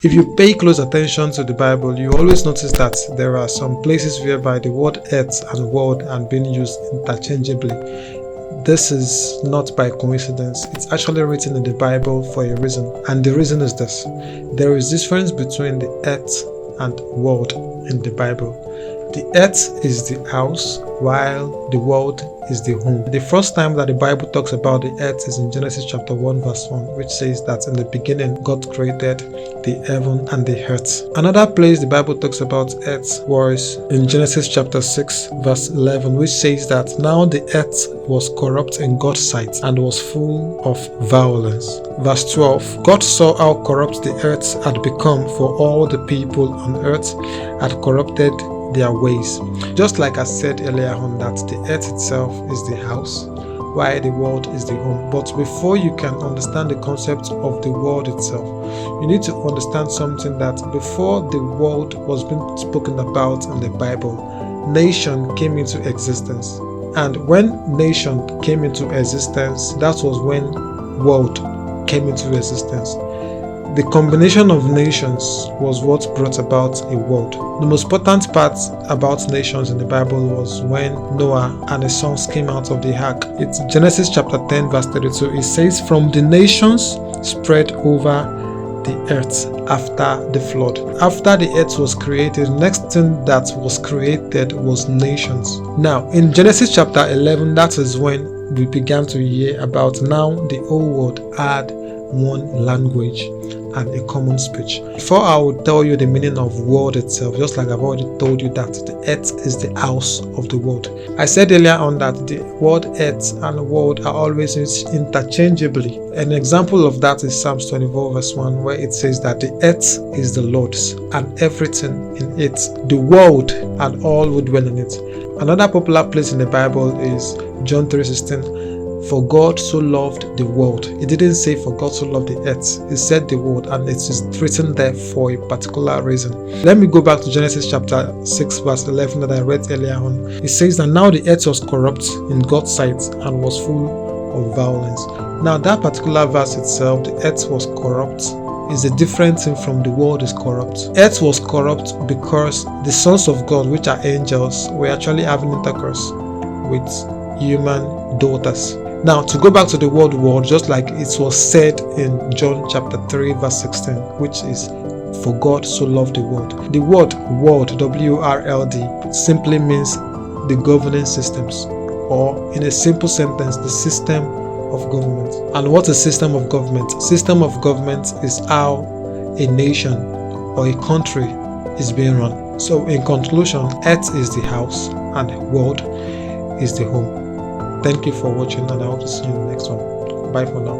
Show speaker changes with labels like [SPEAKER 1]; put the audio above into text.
[SPEAKER 1] If you pay close attention to the Bible, you always notice that there are some places whereby the word earth and world are being used interchangeably. This is not by coincidence. It's actually written in the Bible for a reason. And the reason is this. There is difference between the earth and world in the Bible. The earth is the house, while the world is the home. The first time that the Bible talks about the earth is in Genesis chapter 1 verse 1, which says that in the beginning God created the heaven and the earth. Another place the Bible talks about earth was in Genesis chapter 6 verse 11, which says that now the earth was corrupt in God's sight and was full of violence. Verse 12, God saw how corrupt the earth had become, for all the people on earth had corrupted their ways. Just like I said earlier on, that the earth itself is the house, while the world is the home. But before you can understand the concept of the world itself, you need to understand something, that before the world was being spoken about in the Bible, nation came into existence. And when nation came into existence, that was when world came into existence. The combination of nations was what brought about a world. The most important part about nations in the Bible was when Noah and his sons came out of the ark. It's Genesis chapter 10 verse 32. It says, "From the nations spread over the earth after the flood." After the earth was created, the next thing that was created was nations. Now, in Genesis chapter 11, that is when we began to hear about now the whole world had one language and a common speech. Before I will tell you the meaning of world itself, just like I've already told you that the earth is the house of the world. I said earlier on that the word earth and world are always used interchangeably. An example of that is Psalms 24 verse 1, where it says that the earth is the Lord's and everything in it, the world and all who dwell in it. Another popular place in the Bible is John 3:16. For God so loved the world. It didn't say for God so loved the earth. It said the world, and it is written there for a particular reason. Let me go back to Genesis chapter 6 verse 11 that I read earlier on. It says that now the earth was corrupt in God's sight and was full of violence. Now that particular verse itself, the earth was corrupt, is a different thing from the world is corrupt. Earth was corrupt because the sons of God, which are angels, were actually having intercourse with human daughters. Now, to go back to the word world, just like it was said in John chapter 3 verse 16, which is, for God so loved the world. The word world, W-R-L-D, simply means the governing systems, or in a simple sentence, the system of government. And what is system of government? System of government is how a nation or a country is being run. So in conclusion, earth is the house and world is the home. Thank you for watching, and I hope to see you in the next one. Bye for now.